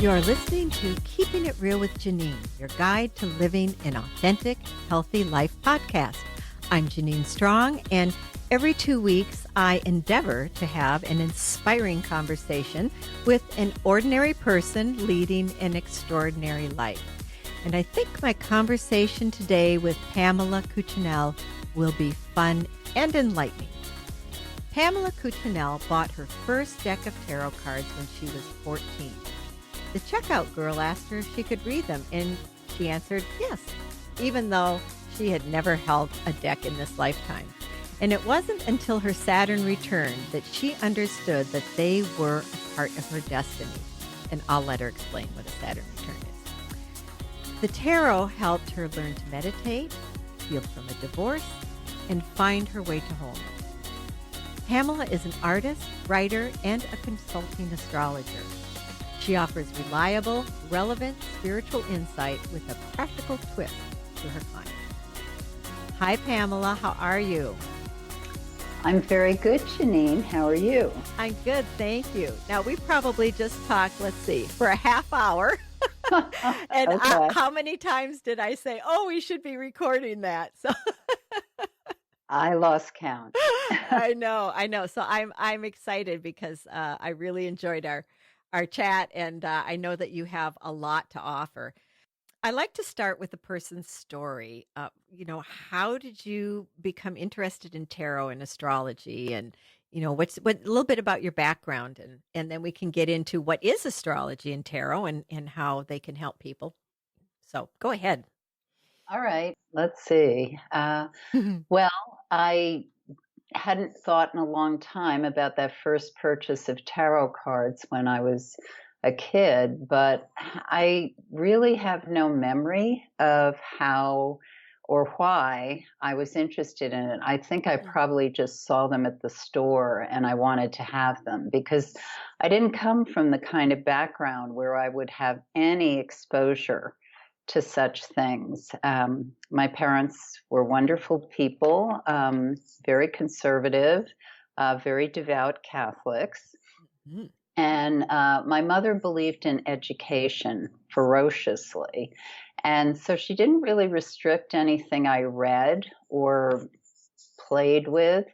You're listening to Keeping It Real with Janine, your guide to living an authentic, healthy life podcast. I'm Janine Strong, and every 2 weeks I endeavor to have an inspiring conversation with an ordinary person leading an extraordinary life. And I think my conversation today with Pamela Cucinell will be fun and enlightening. Pamela Cucinell bought her first deck of tarot cards when she was 14. The checkout girl asked her if she could read them, and she answered yes, even though she had never held a deck in this lifetime. And it wasn't until her Saturn return that she understood that they were a part of her destiny. And I'll let her explain what a Saturn return is. The tarot helped her learn to meditate, heal from a divorce, and find her way to wholeness. Pamela is an artist, writer, and a consulting astrologer. She offers reliable, relevant spiritual insight with a practical twist to her clients. Hi, Pamela. How are you? I'm very good, Janine. How are you? I'm good, thank you. Now, we probably just talked, for a half hour. And Okay. how many times did I say, oh, we should be recording that? So I lost count. I know. So I'm excited because I really enjoyed our chat, and I know that you have a lot to offer. I like to start with a person's story. How did you become interested in tarot and astrology, and what a little bit about your background, and then we can get into what is astrology and tarot and how they can help people. So go ahead. All right, let's see. Well, I hadn't thought in a long time about that first purchase of tarot cards when I was a kid, but I really have no memory of how or why I was interested in it. I think I probably just saw them at the store and I wanted to have them because I didn't come from the kind of background where I would have any exposure to such things. My parents were wonderful people, very conservative, very devout Catholics. Mm-hmm. And my mother believed in education ferociously. And so she didn't really restrict anything I read or played with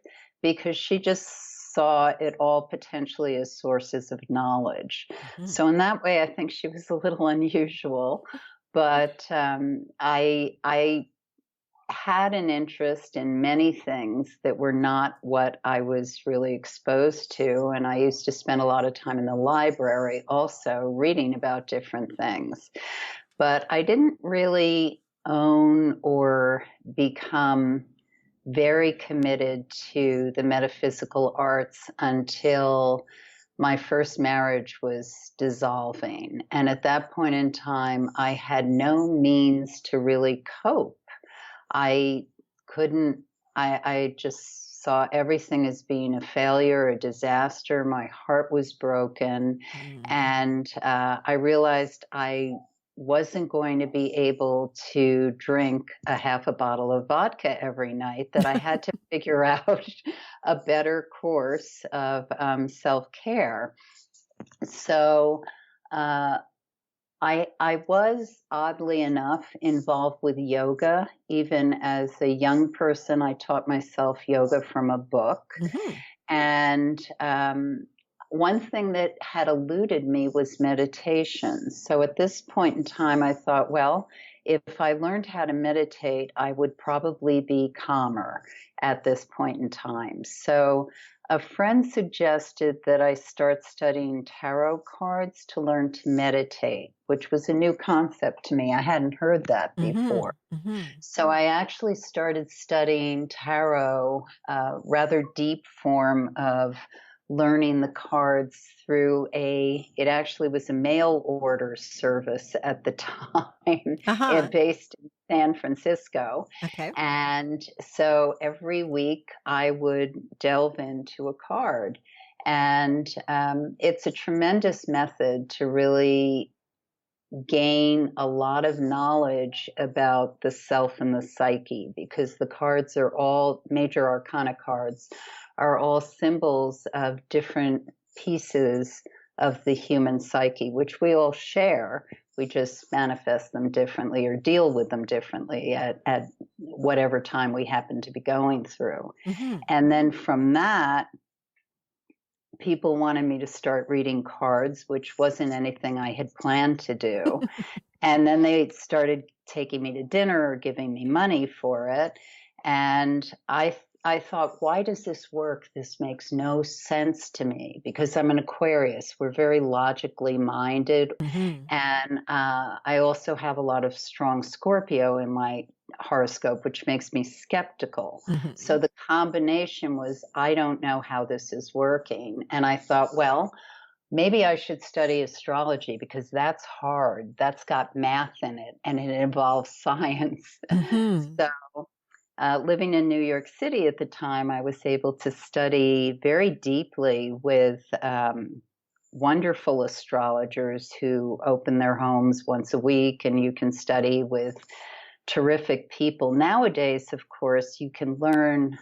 because she just saw it all potentially as sources of knowledge. Mm-hmm. So in that way, I think she was a little unusual. But I had an interest in many things that were not what I was really exposed to. And I used to spend a lot of time in the library also reading about different things. But I didn't really own or become very committed to the metaphysical arts until my first marriage was dissolving. And at that point in time, I had no means to really cope. I just saw everything as being a failure, a disaster. My heart was broken. And I realized I wasn't going to be able to drink a half a bottle of vodka every night, that I had to figure out a better course of self-care. So I was, oddly enough, involved with yoga. Even as a young person, I taught myself yoga from a book. Mm-hmm. And one thing that had eluded me was meditation. So at this point in time, I thought, well, if I learned how to meditate, I would probably be calmer at this point in time. So a friend suggested that I start studying tarot cards to learn to meditate, which was a new concept to me. I hadn't heard that before. Mm-hmm. So I actually started studying tarot, rather deep form of learning the cards through it actually was a mail order service at the time, based in San Francisco. Okay. And so every week I would delve into a card. And it's a tremendous method to really gain a lot of knowledge about the self and the psyche, because the cards are all major arcana cards, are all symbols of different pieces of the human psyche, which we all share. We just manifest them differently or deal with them differently at whatever time we happen to be going through. Mm-hmm. And then from that, people wanted me to start reading cards, which wasn't anything I had planned to do. And then they started taking me to dinner or giving me money for it. And I thought, why does this work? This makes no sense to me, because I'm an Aquarius. We're very logically minded. Mm-hmm. And I also have a lot of strong Scorpio in my horoscope, which makes me skeptical. Mm-hmm. So the combination was, I don't know how this is working. And I thought, well, maybe I should study astrology, because that's hard. That's got math in it, and it involves science. Mm-hmm. So living in New York City at the time, I was able to study very deeply with wonderful astrologers who open their homes once a week, and you can study with terrific people. Nowadays, of course, you can learn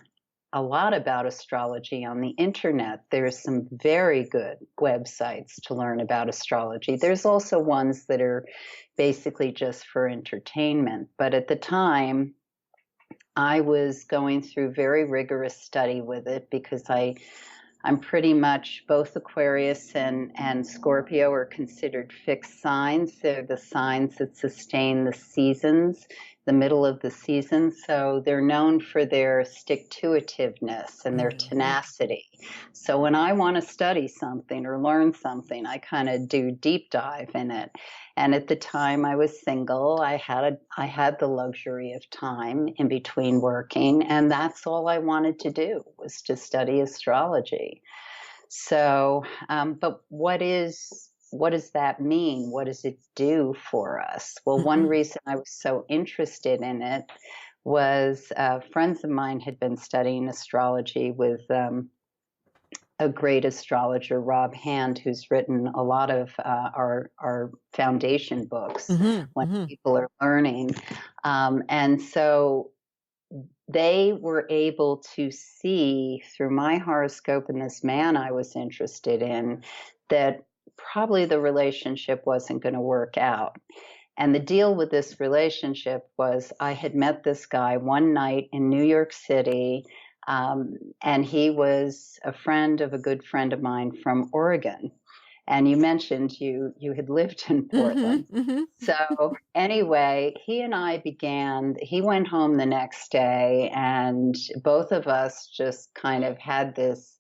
a lot about astrology on the internet. There's some very good websites to learn about astrology. There's also ones that are basically just for entertainment. But at the time, I was going through very rigorous study with it, because I'm pretty much both Aquarius and Scorpio are considered fixed signs. They're the signs that sustain the seasons, the middle of the season. So they're known for their stick-to-itiveness and their tenacity. So when I want to study something or learn something, I kind of do deep dive in it. And at the time I was single, I had the luxury of time in between working, and that's all I wanted to do, was to study astrology. So, but what does that mean? What does it do for us? Well, one reason I was so interested in it was friends of mine had been studying astrology with a great astrologer, Rob Hand, who's written a lot of our foundation books when people are learning. And so they were able to see through my horoscope and this man I was interested in that probably the relationship wasn't going to work out. And the deal with this relationship was, I had met this guy one night in New York City, and he was a friend of a good friend of mine from Oregon. And you mentioned you had lived in Portland. So anyway, he and I he went home the next day, and both of us just kind of had this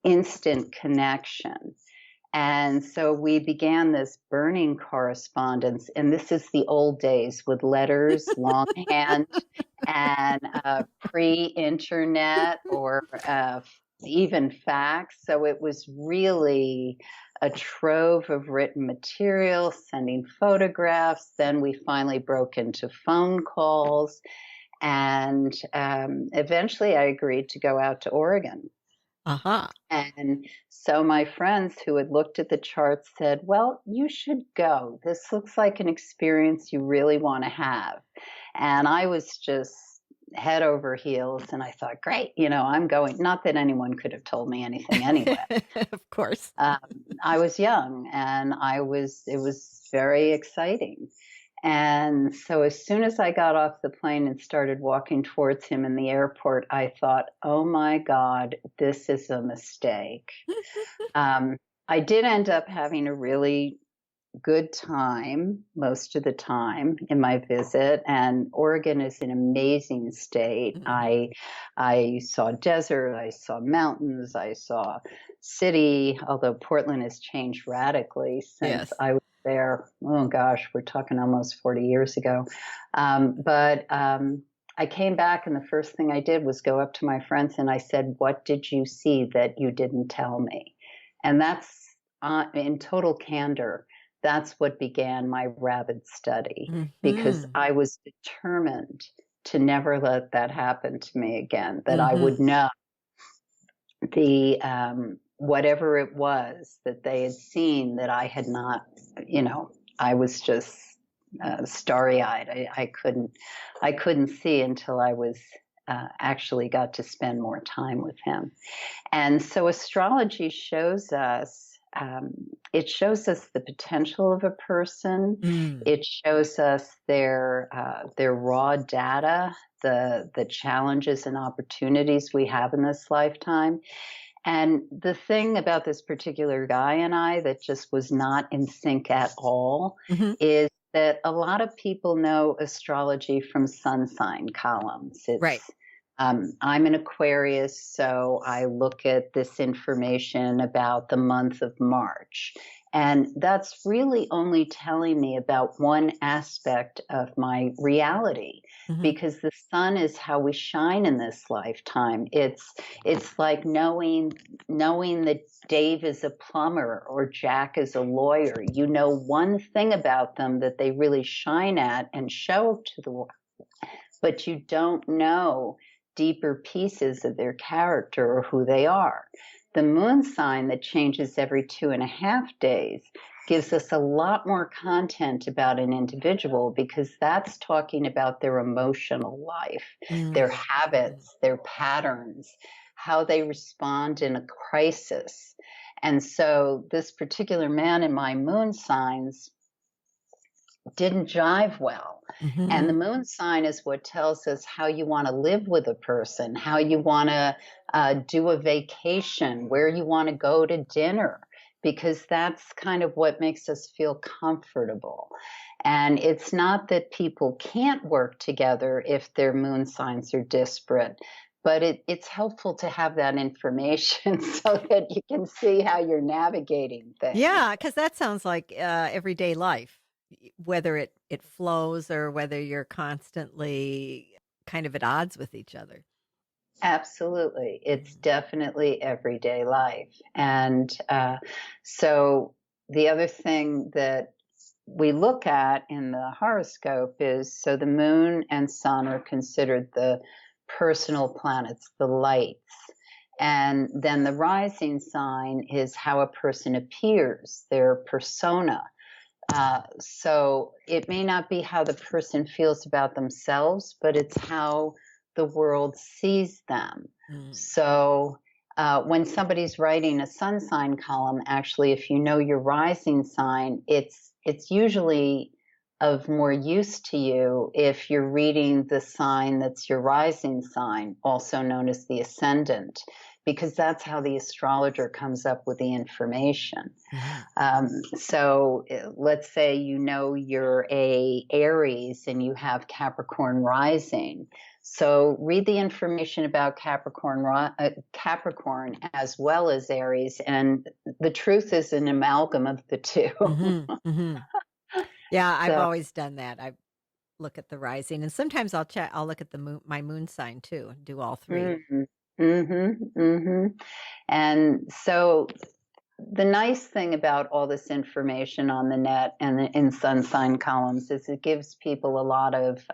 instant connection. And so we began this burning correspondence, and this is the old days with letters, longhand, and pre-internet or even fax. So it was really a trove of written material, sending photographs. Then we finally broke into phone calls, and eventually I agreed to go out to Oregon. Uh-huh. And so my friends who had looked at the chart said, well, you should go. This looks like an experience you really want to have. And I was just head over heels, and I thought, great, I'm going. Not that anyone could have told me anything anyway. Of course. I was young, and it was very exciting. And so as soon as I got off the plane and started walking towards him in the airport, I thought, oh my God, this is a mistake. I did end up having a really good time most of the time in my visit, and Oregon is an amazing state. I saw desert, I saw mountains, I saw city, although Portland has changed radically since I was there. Oh gosh, we're talking almost 40 years ago. But I came back, and the first thing I did was go up to my friends and I said, what did you see that you didn't tell me? And that's in total candor. That's what began my rabid study, because I was determined to never let that happen to me again, that I would know the whatever it was that they had seen that I had not, I was just starry-eyed. I couldn't see until I was actually got to spend more time with him. And so astrology shows us, it shows us the potential of a person. Mm. It shows us their raw data, the challenges and opportunities we have in this lifetime. And the thing about this particular guy and I that just was not in sync at all Hmm. is that a lot of people know astrology from sun sign columns. Right. I'm an Aquarius, so I look at this information about the month of March. And that's really only telling me about one aspect of my reality, Hmm. because the sun is how we shine in this lifetime. It's like knowing that Dave is a plumber or Jack is a lawyer. You know one thing about them that they really shine at and show to the world, but you don't know deeper pieces of their character or who they are. The moon sign that changes every 2.5 days gives us a lot more content about an individual, because that's talking about their emotional life, their Mm. habits, their patterns, how they respond in a crisis. And so this particular man in my moon signs didn't jive well. And the Hmm. moon sign is what tells us how you want to live with a person, how you want to do a vacation, where you want to go to dinner, because that's kind of what makes us feel comfortable. And it's not that people can't work together if their moon signs are disparate, but it's helpful to have that information so that you can see how you're navigating things. Yeah, because that sounds like everyday life, whether it flows or whether you're constantly kind of at odds with each other. Absolutely. It's Mhm. definitely everyday life. And so the other thing that we look at in the horoscope is, so the moon and sun are considered the personal planets, the lights. And then the rising sign is how a person appears, their persona. So it may not be how the person feels about themselves, but it's how the world sees them. Mm. So when somebody's writing a sun sign column, actually, if you know your rising sign, it's usually of more use to you if you're reading the sign that's your rising sign, also known as the ascendant, because that's how the astrologer comes up with the information. Mhm. So let's say you know you're a Aries and you have Capricorn rising. So read the information about Capricorn as well as Aries, and the truth is an amalgam of the two. Mhm. Mhm. Yeah, I've So always done that. I look at the rising, and sometimes I'll look at the moon, my moon sign too, and do all 3. mhm, mhm. And so the nice thing about all this information on the net and in sun sign columns is it gives people a lot of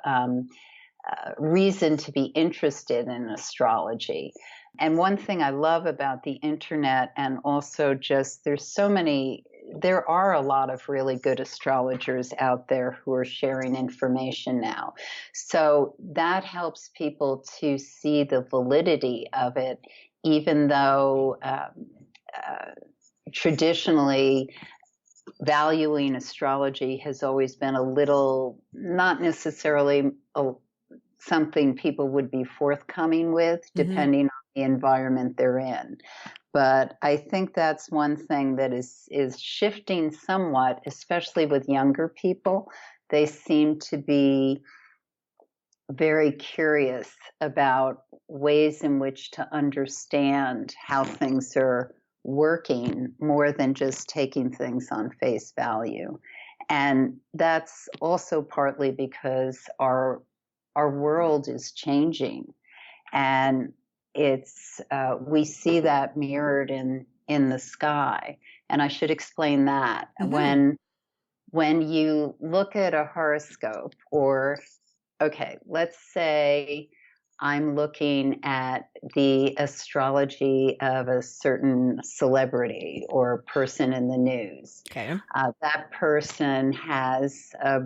reason to be interested in astrology. And one thing I love about the internet, and also just there are a lot of really good astrologers out there who are sharing information now. So that helps people to see the validity of it, even though uh, traditionally valuing astrology has always been a little, not necessarily something people would be forthcoming with, Mhm. depending on the environment they're in. But I think that's one thing that is shifting somewhat, especially with younger people. They seem to be very curious about ways in which to understand how things are working, more than just taking things on face value. And that's also partly because our world is changing, and it's we see that mirrored in the sky. And I should explain that Mhm. when you look at a horoscope, or okay, let's say I'm looking at the astrology of a certain celebrity or person in the news. Okay. That person has a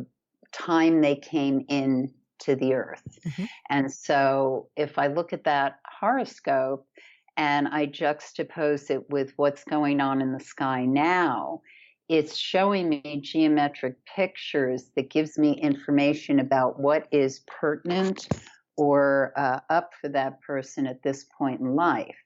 time they came in to the earth. Mhm. And so if I look at that horoscope and I juxtapose it with what's going on in the sky now, it's showing me geometric pictures that gives me information about what is pertinent or up for that person at this point in life.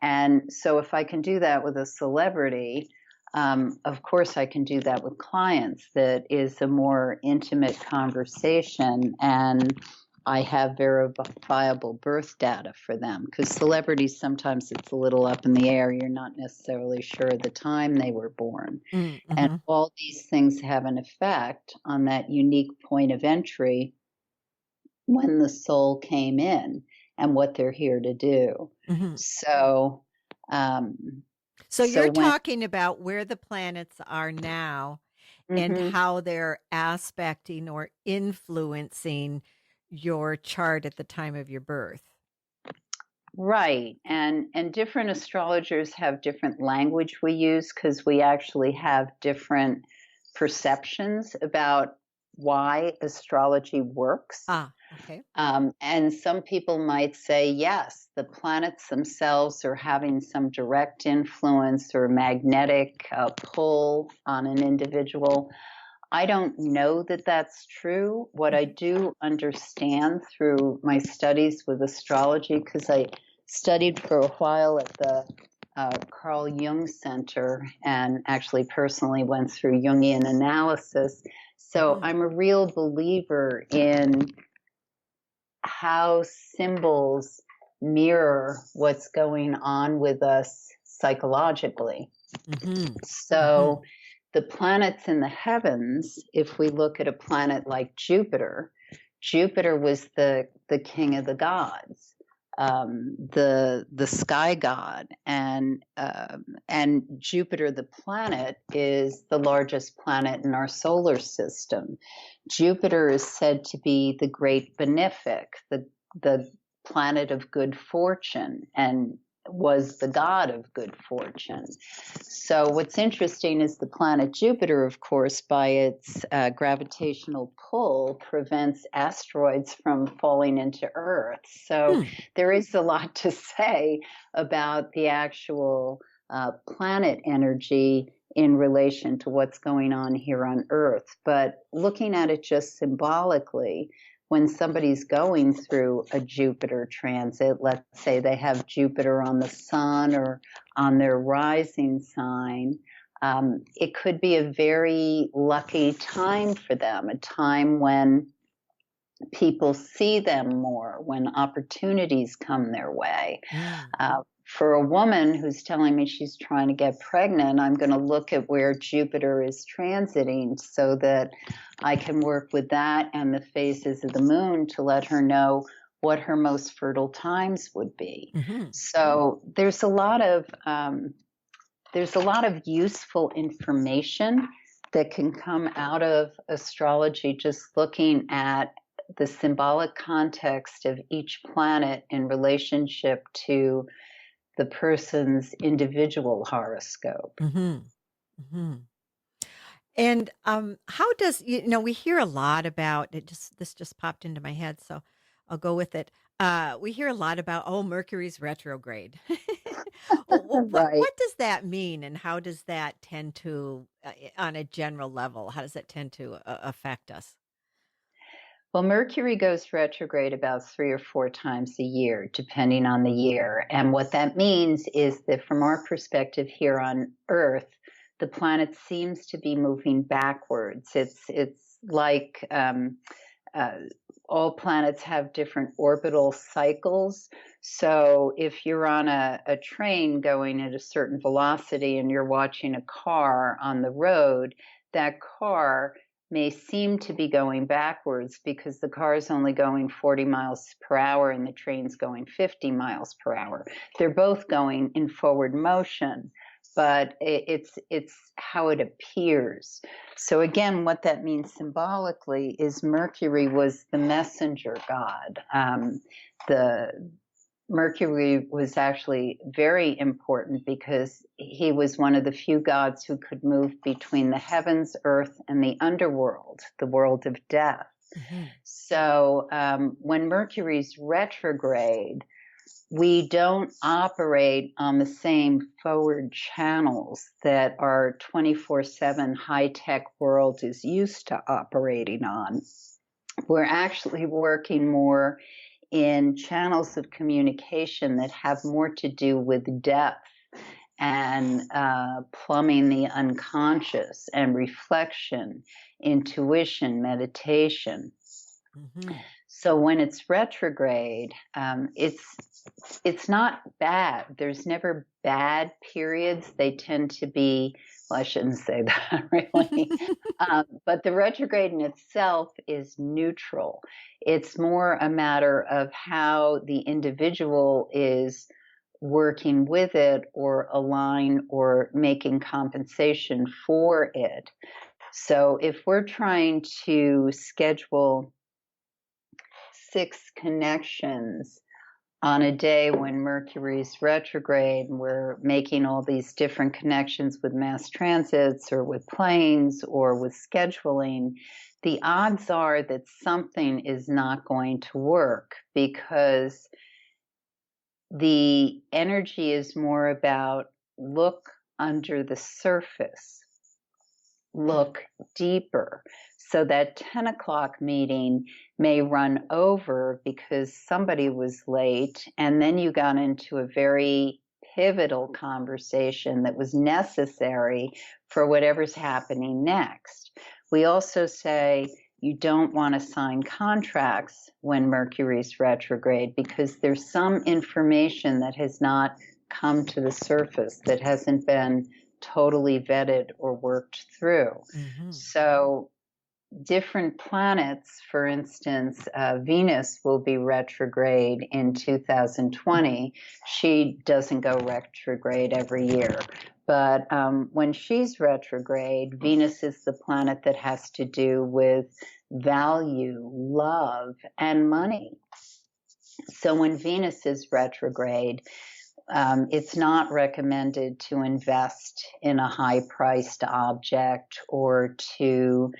And so if I can do that with a celebrity, of course I can do that with clients. That is a more intimate conversation, and I have verifiable birth data for them, because celebrities, sometimes it's a little up in the air. You're not necessarily sure the time they were born. And Mm-hmm. all these things have an effect on that unique point of entry when the soul came in and what they're here to do. Mm-hmm. So, um, So so you're when, talking about where the planets are now and mhm, how they're aspecting or influencing your chart at the time of your birth. right, and different astrologers have different language we use, because we actually have different perceptions about why astrology works. Ah, okay. And some people might say, yes, the planets themselves are having some direct influence or magnetic pull on an individual. I don't know that that's true. What I Mhm. do understand through my studies with astrology, because I studied for a while at the Carl Jung Center and actually personally went through Jungian analysis. So Mhm. I'm a real believer in how symbols mirror what's going on with us psychologically. Mhm. So Mhm. the planets in the heavens, if we look at a planet like Jupiter, Jupiter was the king of the gods, the sky god, and Jupiter, the planet, is the largest planet in our solar system. Jupiter is said to be the great benefic, the planet of good fortune, and was the god of good fortune. So, what's interesting is the planet Jupiter, of course, by its gravitational pull, prevents asteroids from falling into Earth. So, Hmm. there is a lot to say about the actual planet energy in relation to what's going on here on Earth. But looking at it just symbolically, when somebody's going through a Jupiter transit, let's say they have Jupiter on the sun or on their rising sign, it could be a very lucky time for them, a time when people see them more, when opportunities come their way. Mm. For a woman who's telling me she's trying to get pregnant, I'm going to look at where Jupiter is transiting so that I can work with that and the phases of the moon to let her know what her most fertile times would be. Mhm. So there's a lot of useful information that can come out of astrology, just looking at the symbolic context of each planet in relationship to the person's individual horoscope. Mhm. Mhm. And how does we hear a lot about it? Just this just popped into my head, so I'll go with it. We hear a lot about Mercury's retrograde. Right. What does that mean, and how does that tend to, on a general level, how does that tend to affect us? Well, Mercury goes retrograde about 3 or 4 times a year, depending on the year. And what that means is that from our perspective here on Earth, the planet seems to be moving backwards. It's like uh, all planets have different orbital cycles. So if you're on a train going at a certain velocity and you're watching a car on the road, that car may seem to be going backwards because the car is only going 40 miles per hour and the train's going 50 miles per hour. They're both going in forward motion, but it's how it appears. So again, what that means symbolically is Mercury was the messenger god. The Mercury was actually very important because he was one of the few gods who could move between the heavens, earth, and the underworld, the world of death. So when Mercury's retrograde, we don't operate on the same forward channels that our 24/7 high-tech world is used to operating on. We're actually working more in channels of communication that have more to do with depth and plumbing the unconscious and reflection, intuition, meditation. So when it's retrograde, it's not bad. There's never bad periods. They tend to be, well, I shouldn't say that really, but the retrograde in itself is neutral. It's more a matter of how the individual is working with it or align or making compensation for it. So if we're trying to schedule 6 connections on a day when Mercury's retrograde and we're making all these different connections with mass transits or with planes or with scheduling, the odds are that something is not going to work because the energy is more about look under the surface, look deeper. So that 10 o'clock meeting may run over because somebody was late, and then you got into a very pivotal conversation that was necessary for whatever's happening next. We also say you don't want to sign contracts when Mercury's retrograde because there's some information that has not come to the surface, that hasn't been totally vetted or worked through. So different planets, for instance, Venus will be retrograde in 2020. She doesn't go retrograde every year. But when she's retrograde, Venus is the planet that has to do with value, love, and money. So when Venus is retrograde, it's not recommended to invest in a high-priced object or to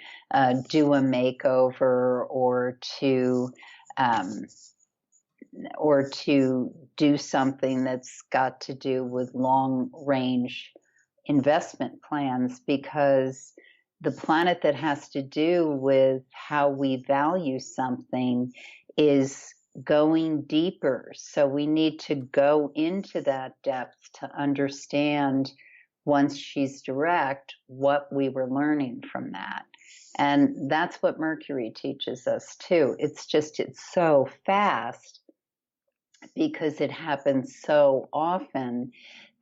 do a makeover or to do something that's got to do with long-range investment plans, because the planet that has to do with how we value something is going deeper. So we need to go into that depth to understand, once she's direct, what we were learning from that. And that's what Mercury teaches us too. It's so fast because it happens so often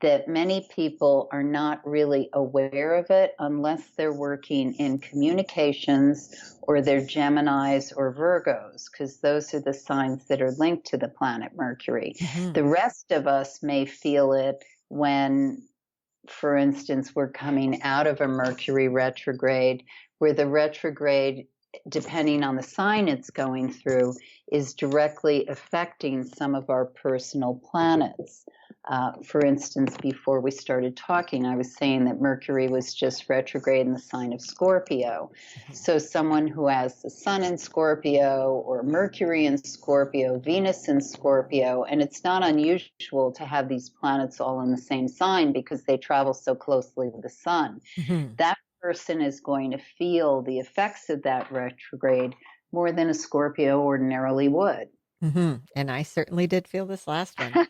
that many people are not really aware of it unless they're working in communications or they're Geminis or Virgos, because those are the signs that are linked to the planet Mercury. The rest of us may feel it when, for instance, we're coming out of a Mercury retrograde, where the retrograde, depending on the sign it's going through, is directly affecting some of our personal planets. For instance, before we started talking, I was saying that Mercury was just retrograde in the sign of Scorpio. So someone who has the Sun in Scorpio or Mercury in Scorpio, Venus in Scorpio, and it's not unusual to have these planets all in the same sign because they travel so closely with the Sun. That person is going to feel the effects of that retrograde more than a Scorpio ordinarily would. And I certainly did feel this last one.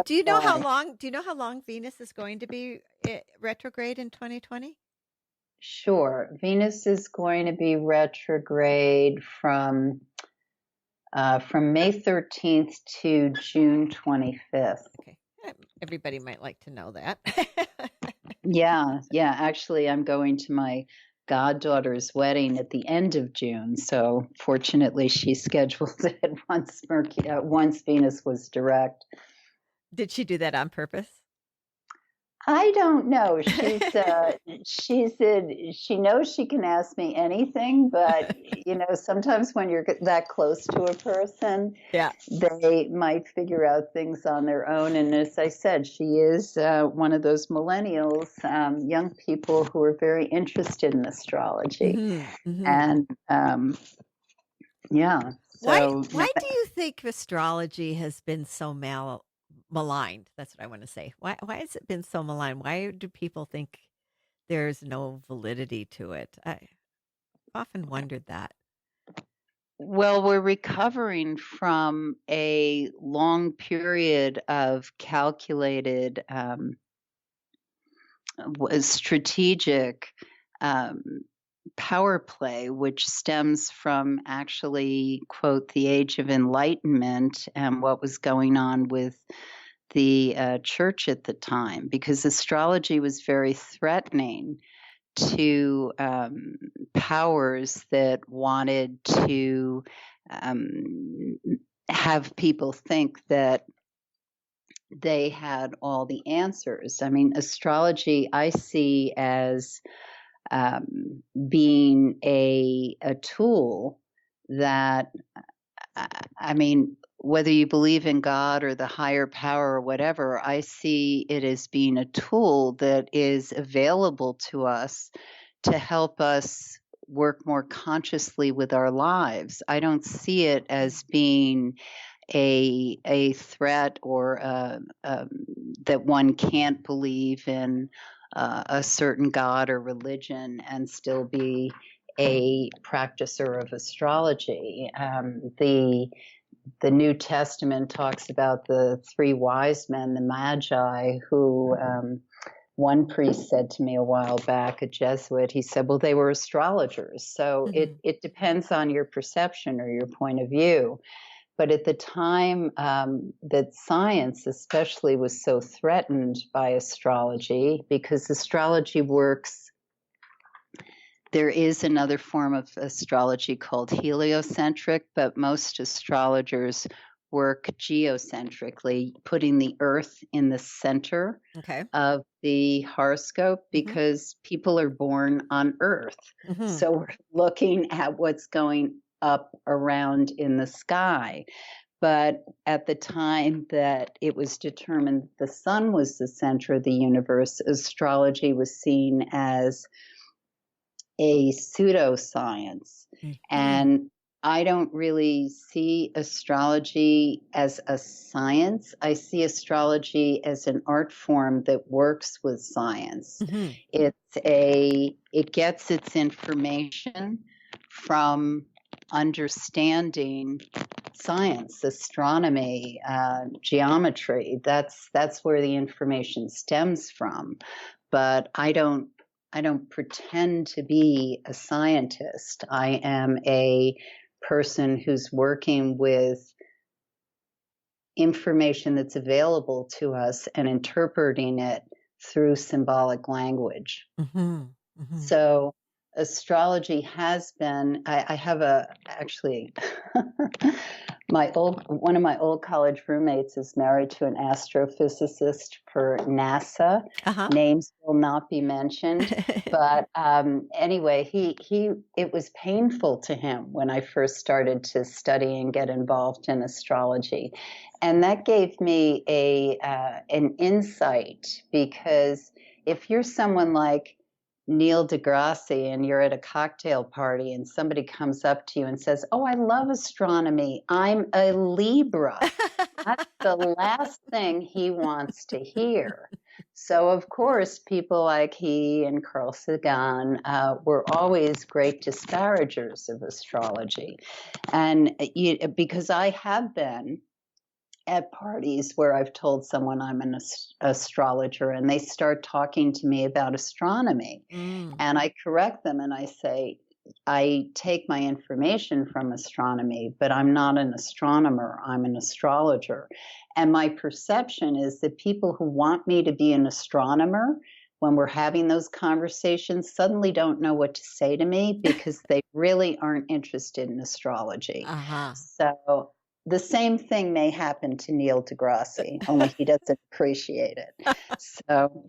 Do you know how long Venus is going to be retrograde in 2020? Sure. Venus is going to be retrograde from May 13th to June 25th. Okay. Everybody might like to know that. Yeah. Actually, I'm going to my goddaughter's wedding at the end of June. So fortunately, she scheduled it once Venus was direct. Did she do that on purpose? I don't know. She said she knows she can ask me anything, but sometimes when you're that close to a person, Yeah. they might figure out things on their own. And as I said, she is one of those millennials, young people who are very interested in astrology. And yeah, Why so why do you think astrology has been so maligned? That's what I want to say. Why has it been so maligned? Why do people think there's no validity to it? I often wondered that. well, we're recovering from a long period of calculated, strategic um, power play, which stems from actually, quote, the Age of Enlightenment and what was going on with the church at the time, because astrology was very threatening to powers that wanted to um, have people think that they had all the answers. I mean, astrology I see as being a tool that, I mean, whether you believe in God or the higher power or whatever, I see it as being a tool that is available to us to help us work more consciously with our lives. I don't see it as being a threat or that one can't believe in a certain god or religion and still be a practicer of astrology. The New Testament talks about the three wise men, the Magi, who one priest said to me a while back, a Jesuit, he said, well, they were astrologers. So it depends on your perception or your point of view. But at the time that science especially was so threatened by astrology, because astrology works, there is another form of astrology called heliocentric, but most astrologers work geocentrically, putting the Earth in the center of the horoscope, because people are born on Earth. So we're looking at what's going up around in the sky. But at the time that it was determined the sun was the center of the universe, astrology was seen as a pseudoscience. And I don't really see astrology as a science. I see astrology as an art form that works with science. It gets its information from understanding science, astronomy, geometry. That's where the information stems from. But I don't pretend to be a scientist. I am a person who's working with information that's available to us and interpreting it through symbolic language. So astrology has been, I have actually one of my old college roommates is married to an astrophysicist for NASA. Names will not be mentioned, but anyway, it was painful to him when I first started to study and get involved in astrology, and that gave me an insight, because if you're someone like Neil deGrasse and you're at a cocktail party and somebody comes up to you and says, oh, I love astronomy, I'm a Libra. That's the last thing he wants to hear. So, of course, people like he and Carl Sagan were always great disparagers of astrology. And because I have been at parties where I've told someone I'm an astrologer and they start talking to me about astronomy, and I correct them and I say, I take my information from astronomy, but I'm not an astronomer, I'm an astrologer. And my perception is that people who want me to be an astronomer, when we're having those conversations, suddenly don't know what to say to me because they really aren't interested in astrology. So the same thing may happen to Neil deGrasse, only he doesn't appreciate it. So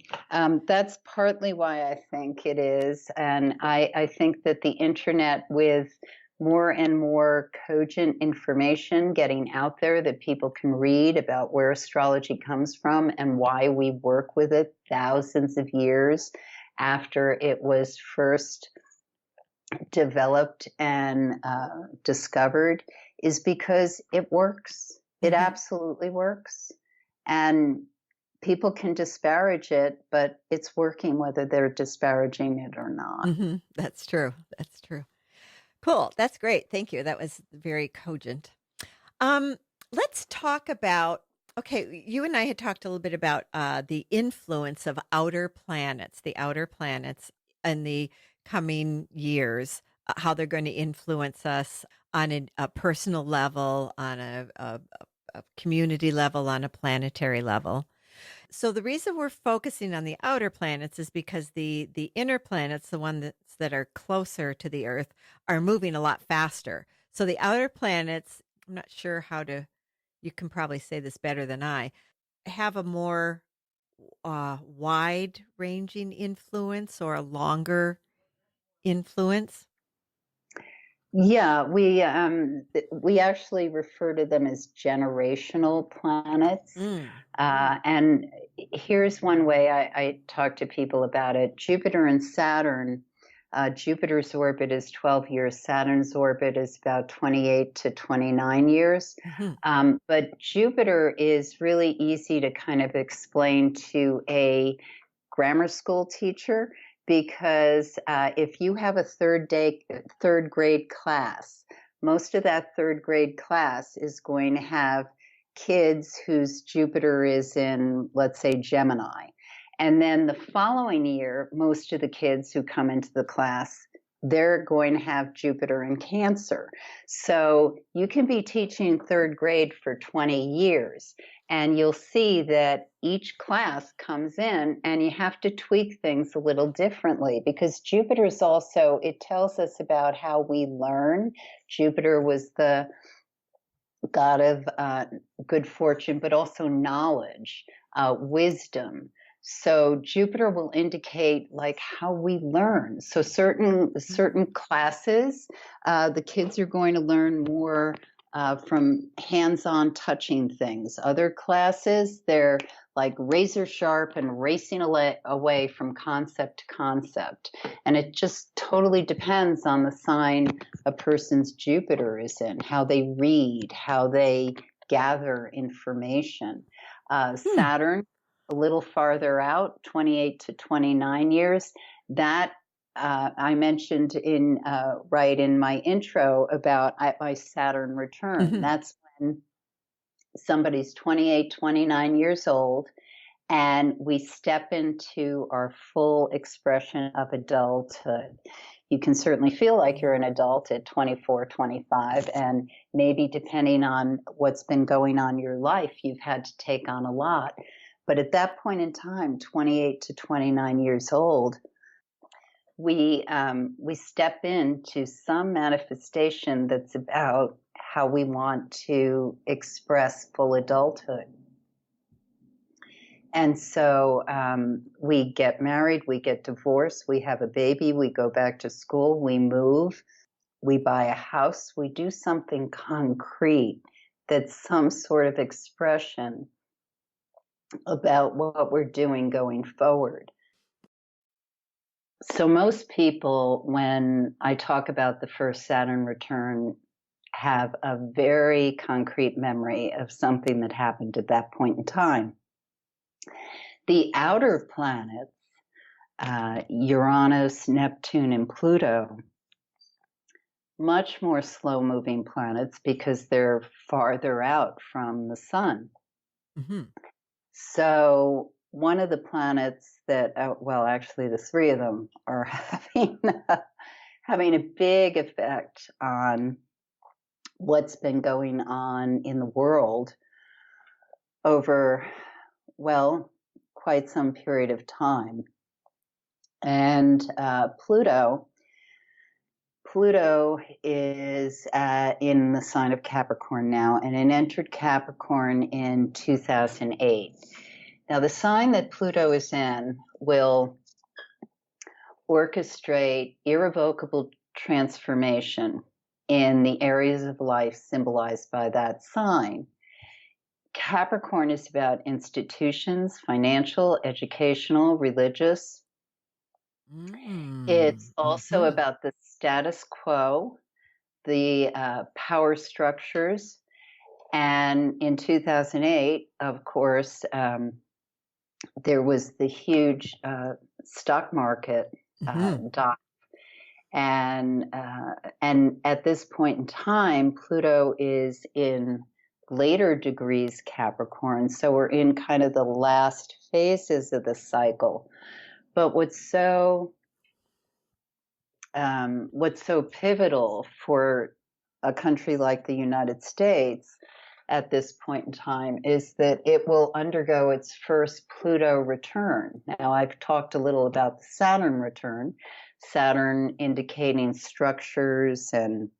that's partly why I think it is. And I think that the internet, with more and more cogent information getting out there that people can read about where astrology comes from and why we work with it thousands of years after it was first developed and discovered, is because it works. It absolutely works. And people can disparage it, but it's working whether they're disparaging it or not. That's true. That's true. Cool. That's great. Thank you. That was very cogent. Let's talk about, okay, you and I had talked a little bit about the influence of outer planets in the coming years, how they're going to influence us on a personal level, on a community level, on a planetary level. So the reason we're focusing on the outer planets is because the inner planets, the ones that are closer to the Earth, are moving a lot faster. So the outer planets, I'm not sure you can probably say this better than I, have a more wide-ranging influence or a longer influence. Yeah, we actually refer to them as generational planets. And here's one way I talk to people about it. Jupiter and Saturn, Jupiter's orbit is 12 years. Saturn's orbit is about 28 to 29 years. But Jupiter is really easy to kind of explain to a grammar school teacher, because if you have a third grade class, most of that third grade class is going to have kids whose Jupiter is in, let's say, Gemini. And then the following year, most of the kids who come into the class, they're going to have Jupiter in Cancer. So you can be teaching third grade for 20 years, and you'll see that each class comes in and you have to tweak things a little differently, because Jupiter's also, it tells us about how we learn. Jupiter was the god of good fortune, but also knowledge, wisdom. So Jupiter will indicate like how we learn. So certain classes, the kids are going to learn more from hands-on touching things. Other classes, they're like razor sharp and racing away from concept to concept. And it just totally depends on the sign a person's Jupiter is in, how they read, how they gather information. Saturn, a little farther out, 28 to 29 years, that I mentioned in my intro about my Saturn return. That's when somebody's 28, 29 years old, and we step into our full expression of adulthood. You can certainly feel like you're an adult at 24, 25, and maybe depending on what's been going on in your life, you've had to take on a lot. But at that point in time, 28 to 29 years old, we step into some manifestation that's about how we want to express full adulthood. And so we get married, we get divorced, we have a baby, we go back to school, we move, we buy a house, we do something concrete that's some sort of expression about what we're doing going forward. So most people, when I talk about the first Saturn return, have a very concrete memory of something that happened at that point in time. The outer planets, Uranus, Neptune, and Pluto, much more slow-moving planets because they're farther out from the sun. So one of the planets that, actually the three of them are having a big effect on what's been going on in the world over, quite some period of time. And Pluto Pluto is in the sign of Capricorn now, and it entered Capricorn in 2008. Now, the sign that Pluto is in will orchestrate irrevocable transformation in the areas of life symbolized by that sign. Capricorn is about institutions, financial, educational, religious. It's also about the status quo, the power structures. And in 2008, of course, there was the huge stock market dive. And at this point in time, Pluto is in later degrees Capricorn. So we're in kind of the last phases of the cycle. But what's so pivotal for a country like the United States at this point in time is that it will undergo its first Pluto return. Now, I've talked a little about the Saturn return, Saturn indicating structures and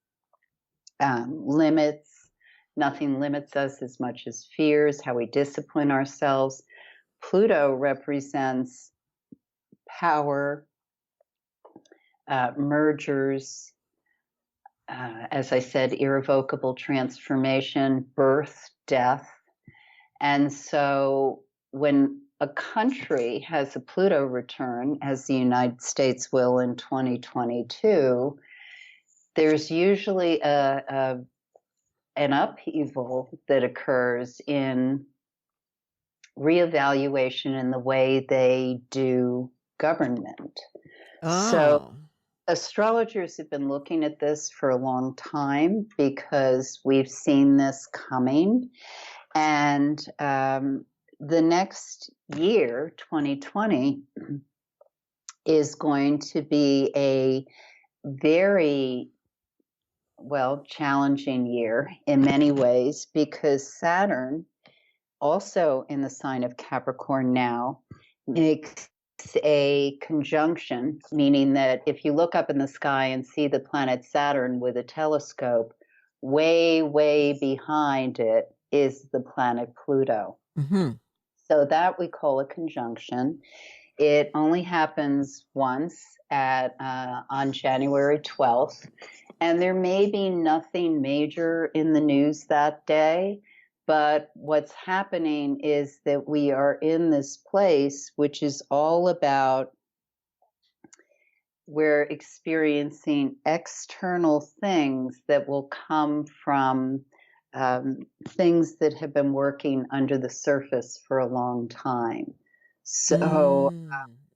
limits. Nothing limits us as much as fears, how we discipline ourselves. Pluto represents power, mergers, as I said, irrevocable transformation, birth, death. And so when a country has a Pluto return, as the United States will in 2022, there's usually an upheaval that occurs in reevaluation in the way they do government. So astrologers have been looking at this for a long time because we've seen this coming. And the next year, 2020, is going to be a very, challenging year in many ways because Saturn, also in the sign of Capricorn now, makes a conjunction, meaning that if you look up in the sky and see the planet Saturn with a telescope, way, way behind it is the planet Pluto. So that we call a conjunction. It only happens once on January 12th, and there may be nothing major in the news that day. But what's happening is that we are in this place, which is all about we're experiencing external things that will come from things that have been working under the surface for a long time. So,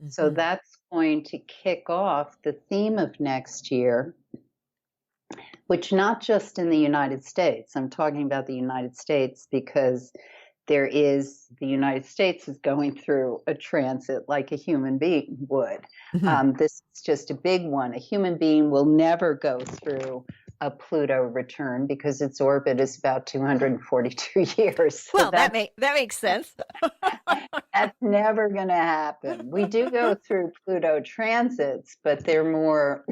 so that's going to kick off the theme of next year, which not just in the United States. I'm talking about the United States because the United States is going through a transit like a human being would. This is just a big one. A human being will never go through a Pluto return because its orbit is about 242 years. So well, that makes sense. That's never going to happen. We do go through Pluto transits, but they're more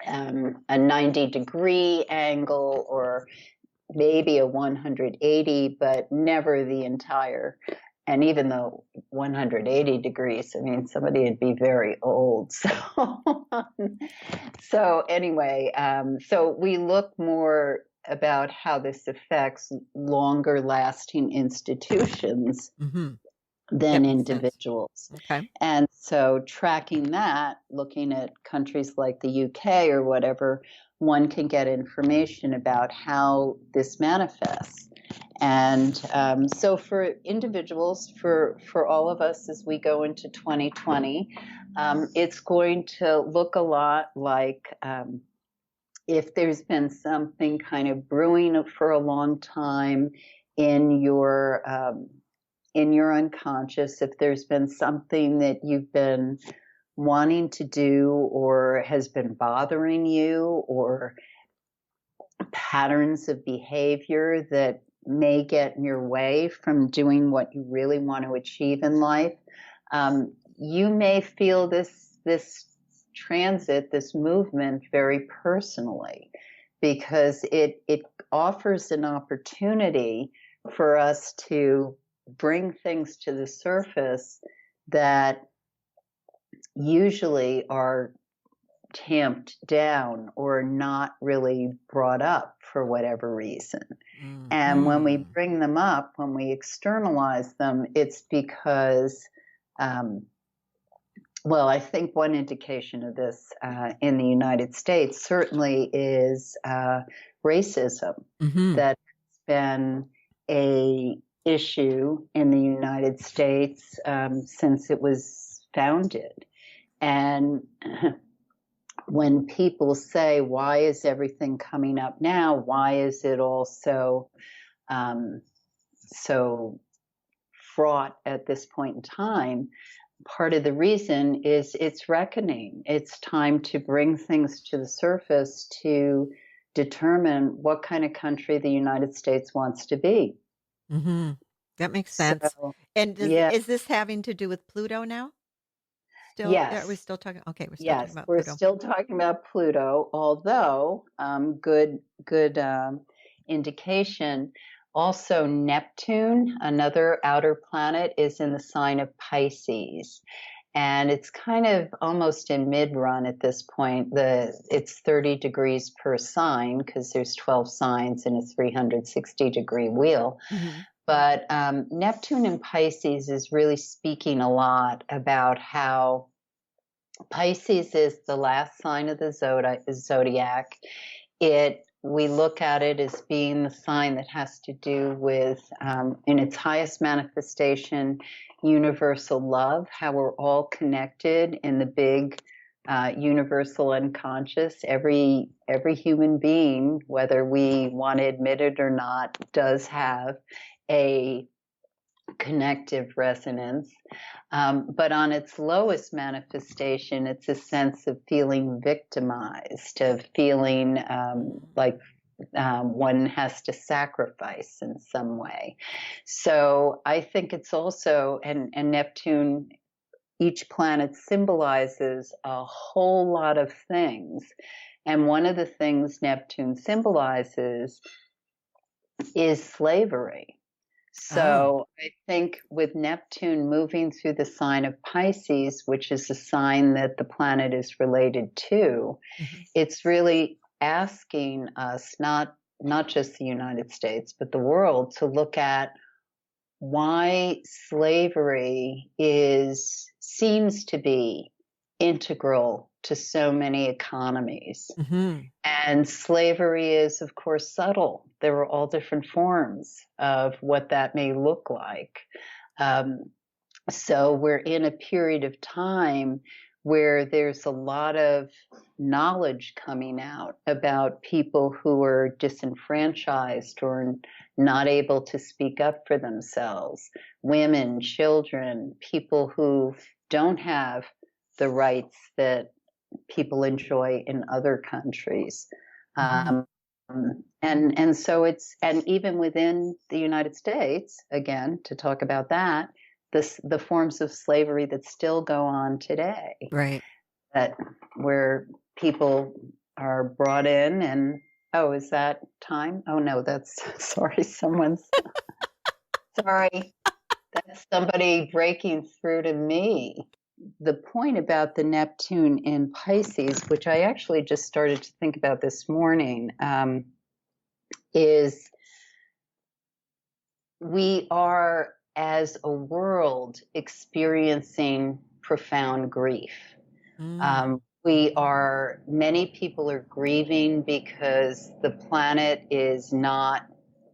a 90-degree angle or maybe a 180, but never the entire. And even though 180 degrees, I mean, somebody would be very old. So anyway, so we look more about how this affects longer lasting institutions than individuals. Okay. And so tracking that, looking at countries like the UK or whatever, one can get information about how this manifests. And so for individuals, for all of us as we go into 2020, it's going to look a lot like if there's been something kind of brewing for a long time in your unconscious, if there's been something that you've been wanting to do or has been bothering you, or patterns of behavior that may get in your way from doing what you really want to achieve in life, you may feel this transit, this movement, very personally, because it offers an opportunity for us to bring things to the surface that usually are tamped down or not really brought up for whatever reason. And when we bring them up, when we externalize them, it's because, well, I think one indication of this in the United States certainly is racism. That's been a issue in the United States since it was founded. And when people say, why is everything coming up now? Why is it all so fraught at this point in time? Part of the reason is it's reckoning. It's time to bring things to the surface to determine what kind of country the United States wants to be. That makes sense. So, And yeah. is this having to do with Pluto now? Still, Yes. are we still talking? Okay, we're still talking about We're Pluto. still talking about Pluto, although good indication. Also, Neptune, another outer planet, is in the sign of Pisces. And it's kind of almost in mid-run at this point. It's 30 degrees per sign because there's 12 signs in a 360-degree wheel. But Neptune in Pisces is really speaking a lot about how Pisces is the last sign of the zodiac. We look at it as being the sign that has to do with, in its highest manifestation, universal love, how we're all connected in the big universal unconscious. Every human being, whether we want to admit it or not, does have a connective resonance. But on its lowest manifestation, it's a sense of feeling victimized, of feeling like one has to sacrifice in some way. So I think it's also, and Neptune, each planet symbolizes a whole lot of things. And one of the things Neptune symbolizes is slavery. So I think with Neptune moving through the sign of Pisces, which is a sign that the planet is related to, it's really asking us, not just the United States, but the world, to look at why slavery seems to be integral to so many economies. And slavery is, of course, subtle. There are all different forms of what that may look like. So we're in a period of time where there's a lot of knowledge coming out about people who are disenfranchised or not able to speak up for themselves, women, children, people who don't have the rights that people enjoy in other countries. And so and even within the United States, again, to talk about that, the forms of slavery that still go on today. Right. That where people are brought in and, oh, is that time? Oh no, that's, sorry, sorry, that's somebody breaking through to me. The point about the Neptune in Pisces, which I actually just started to think about this morning, is we are, as a world, experiencing profound grief. Many people are grieving because the planet is not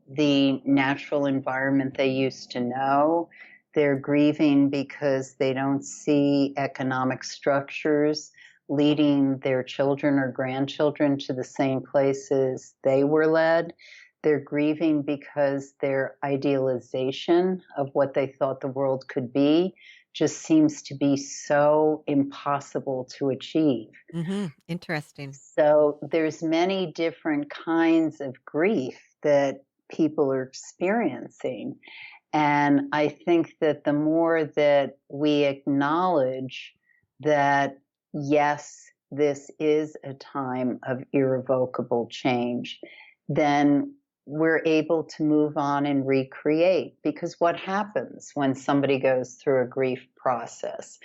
the natural environment they used to know. They're grieving because they don't see economic structures leading their children or grandchildren to the same places they were led. They're grieving because their idealization of what they thought the world could be just seems to be so impossible to achieve. Interesting. So there's many different kinds of grief that people are experiencing. And I think that the more that we acknowledge that, yes, this is a time of irrevocable change, then we're able to move on and recreate. Because what happens when somebody goes through a grief process?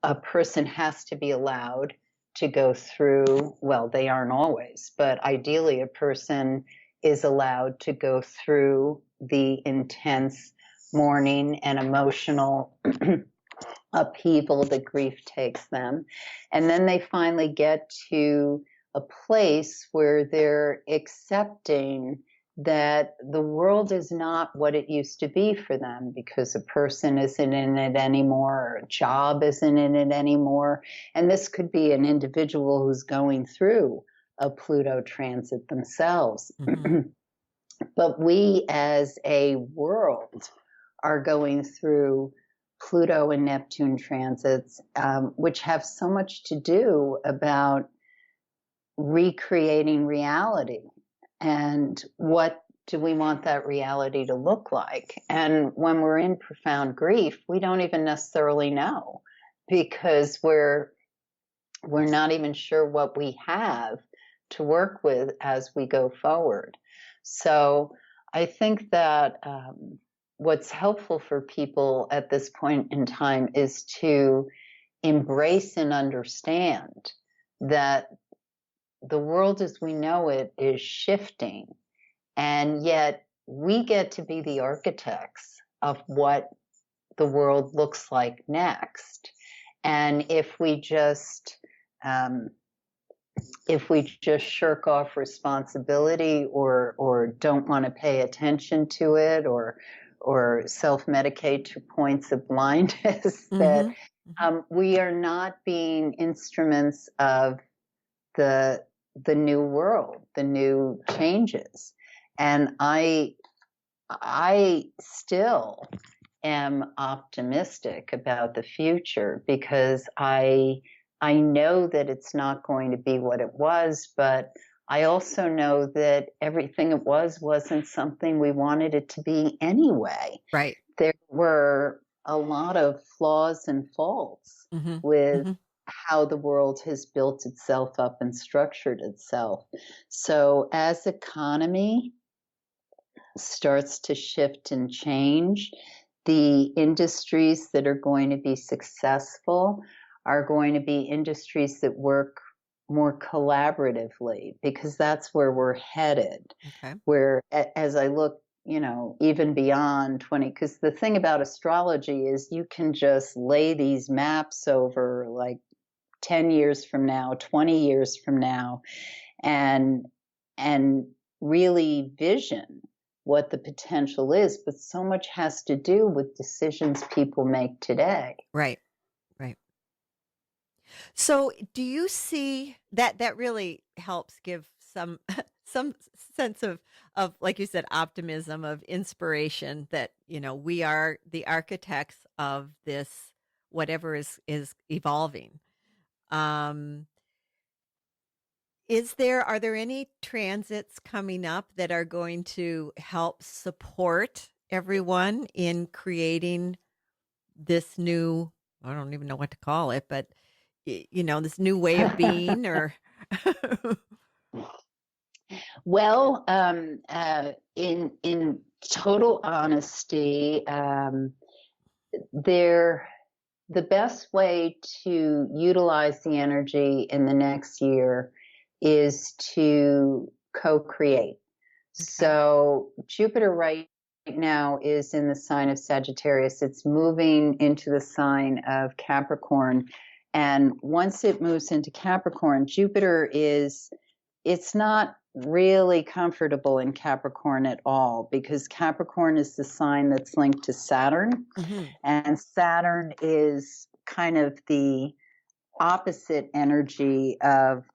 A person has to be allowed to go through, well, they aren't always, but ideally a person is allowed to go through the intense mourning and emotional upheaval that grief takes them. And then they finally get to a place where they're accepting that the world is not what it used to be for them, because a person isn't in it anymore, or a job isn't in it anymore. And this could be an individual who's going through a Pluto transit themselves. Mm-hmm. But we as a world are going through Pluto and Neptune transits, which have so much to do about recreating reality. And what do we want that reality to look like? And when we're in profound grief, we don't even necessarily know, because we're not even sure what we have to work with as we go forward. So I think that what's helpful for people at this point in time is to embrace and understand that the world as we know it is shifting, and yet we get to be the architects of what the world looks like next. And if we just shirk off responsibility, or don't want to pay attention to it, or self-medicate to points of blindness, mm-hmm. that we are not being instruments of the new world, the new changes. And I still am optimistic about the future, because I know that it's not going to be what it was, but I also know that everything it wasn't something we wanted it to be anyway. Right. There were a lot of flaws and faults mm-hmm. with mm-hmm. how the world has built itself up and structured itself. So as economy starts to shift and change, the industries that are going to be successful are going to be industries that work more collaboratively, because that's where we're headed. Okay. Where, as I look, even beyond 20, because the thing about astrology is you can just lay these maps over like 10 years from now, 20 years from now, and really vision what the potential is. But so much has to do with decisions people make today. Right. Right. So do you see that really helps give some sense of, like you said, optimism, of inspiration, that, we are the architects of this, whatever is evolving. Are there any transits coming up that are going to help support everyone in creating this new, I don't even know what to call it, but this new way of being, or well, in total honesty, the best way to utilize the energy in the next year is to co-create. Okay. So Jupiter right now is in the sign of Sagittarius. It's moving into the sign of Capricorn. And once it moves into Capricorn, it's not really comfortable in Capricorn at all, because Capricorn is the sign that's linked to Saturn. Mm-hmm. And Saturn is kind of the opposite energy of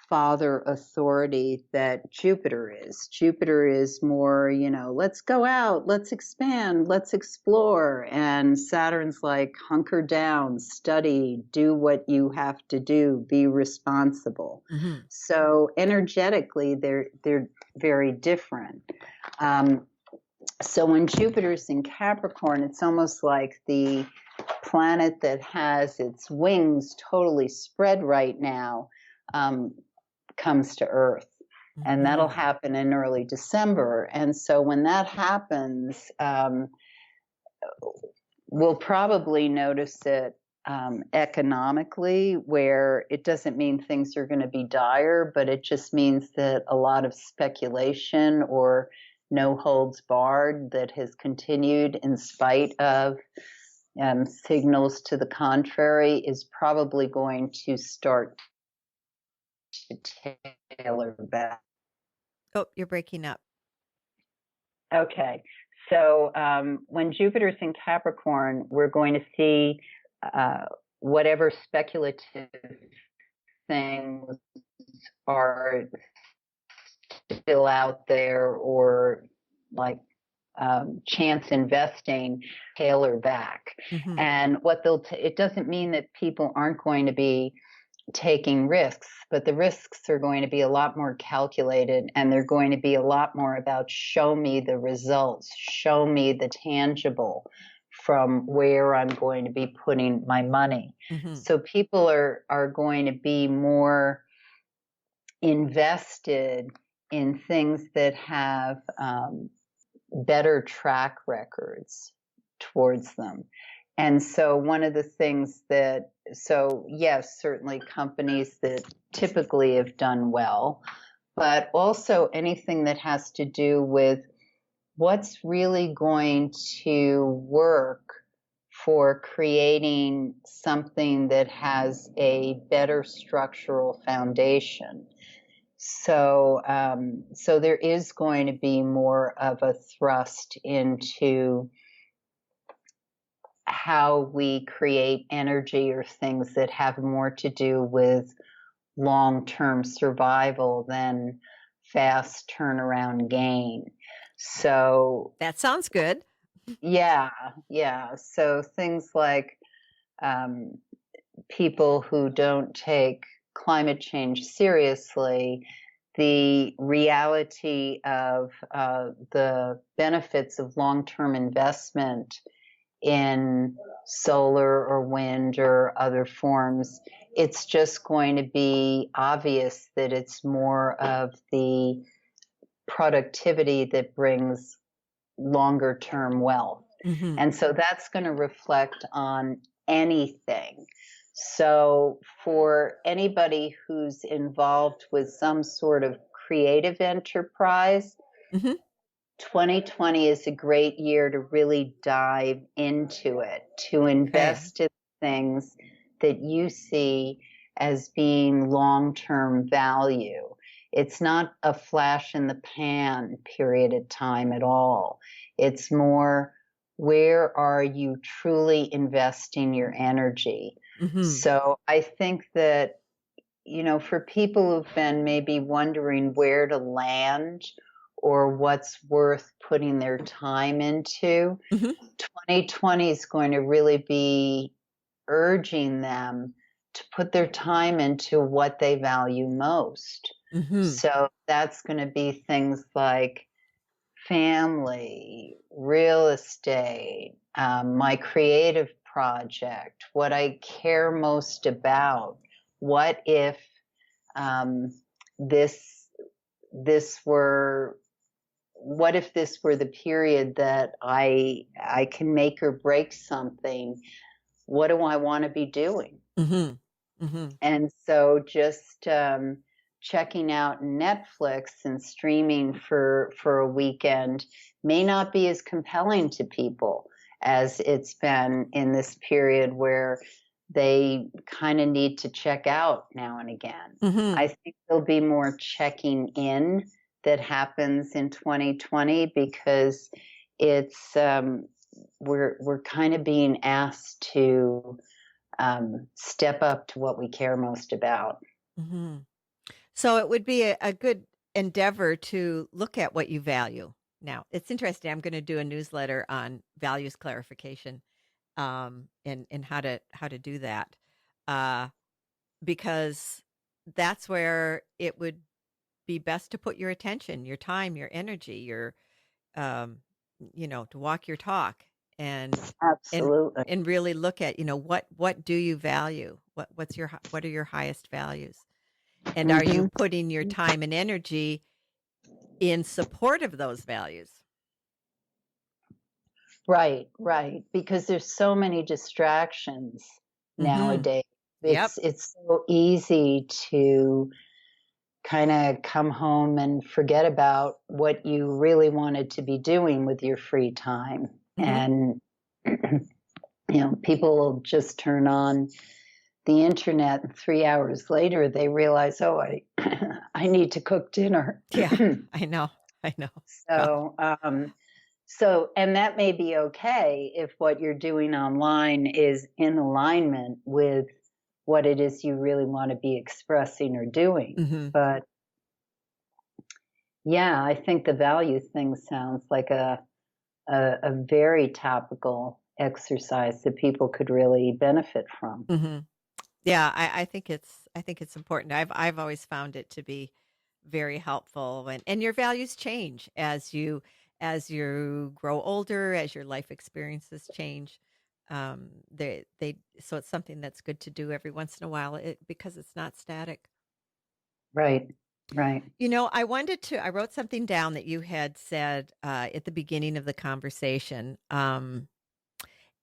father authority that Jupiter is. Jupiter is more, let's go out, let's expand, let's explore. And Saturn's like, hunker down, study, do what you have to do, be responsible. Mm-hmm. So energetically, they're very different. So when Jupiter's in Capricorn, it's almost like the planet that has its wings totally spread right now comes to Earth. And that'll happen in early December. And so when that happens, we'll probably notice it economically, where it doesn't mean things are going to be dire, but it just means that a lot of speculation or no holds barred that has continued in spite of signals to the contrary is probably going to start to tailor back. Oh, you're breaking up. Okay. So when Jupiter's in Capricorn, we're going to see whatever speculative things are still out there, or like chance investing, tailor back. And what it doesn't mean that people aren't going to be taking risks, but the risks are going to be a lot more calculated, and they're going to be a lot more about show me the results, show me the tangible from where I'm going to be putting my money. So people are going to be more invested in things that have better track records towards them. And so one of the things yes, certainly companies that typically have done well, but also anything that has to do with what's really going to work for creating something that has a better structural foundation. So there is going to be more of a thrust into how we create energy or things that have more to do with long-term survival than fast turnaround gain. So that sounds good. Yeah. So things like people who don't take climate change seriously, the reality of the benefits of long-term investment in solar or wind or other forms, it's just going to be obvious that it's more of the productivity that brings longer term wealth. And so that's going to reflect on anything. So for anybody who's involved with some sort of creative enterprise, 2020 is a great year to really dive into it, to invest in things that you see as being long-term value. It's not a flash in the pan period of time at all. It's more, where are you truly investing your energy? So I think that, for people who've been maybe wondering where to land or what's worth putting their time into, 2020 is going to really be urging them to put their time into what they value most. So that's going to be things like family, real estate, my creative project, what I care most about. What if this were the period that I can make or break something? What do I want to be doing? And so just checking out Netflix and streaming for a weekend may not be as compelling to people as it's been in this period where they kind of need to check out now and again. I think there'll be more checking in that happens in 2020 because it's we're kind of being asked to step up to what we care most about. So it would be a good endeavor to look at what you value. Now, it's interesting. I'm going to do a newsletter on values clarification, and how to do that, because that's where it would be best to put your attention, your time, your energy, your to walk your talk. and and Absolutely. and really look at, what do you value? What are your highest values? And are you Hmm. putting your time and energy in support of those values? Right, right. Because there's so many distractions Mhm. nowadays. Yep. It's so easy to kind of come home and forget about what you really wanted to be doing with your free time. Mhm. And people will just turn on the internet and 3 hours later they realize, oh, I I need to cook dinner. Yeah, I know. I know. Well, So, and that may be okay if what you're doing online is in alignment with what it is you really want to be expressing or doing. mhm. But yeah, I think the value thing sounds like a very topical exercise that people could really benefit from. Mhm. Yeah, I think it's important. I've always found it to be very helpful, and your values change as you grow older, as your life experiences change. They so it's something that's good to do every once in a while, because it's not static. Right, right. I wrote something down that you had said at the beginning of the conversation.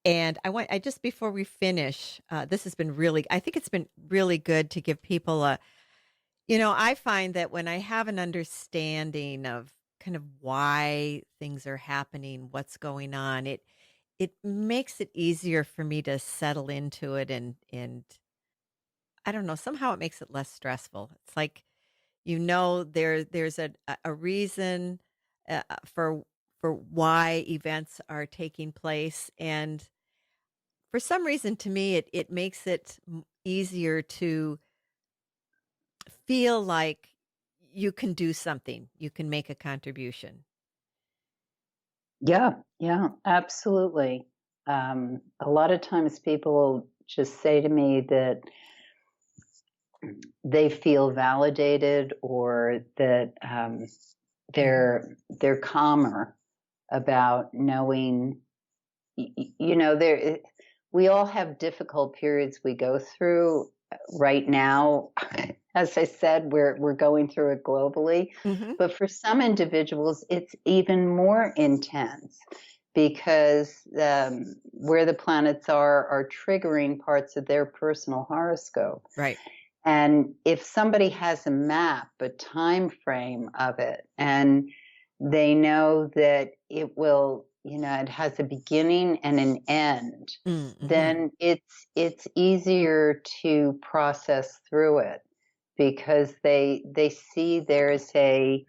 And I just before we finish, this has been really, I think it's been really good to give people I find that when I have an understanding of kind of why things are happening, what's going on, it makes it easier for me to settle into it, and I don't know, somehow it makes it less stressful. It's like, there's a reason for why events are taking place, and for some reason, to me, it makes it easier to feel like you can do something, you can make a contribution. Yeah, yeah, absolutely. A lot of times people will just say to me that they feel validated or that Mhm. they're calmer about knowing, there we all have difficult periods we go through right now. As I said, we're going through it globally, Mhm. but for some individuals it's even more intense because where the planets are triggering parts of their personal horoscope. Right. And if somebody has a map, a time frame of it, and they know that it has a beginning and an end, Mhm. then it's easier to process through it because they see there's a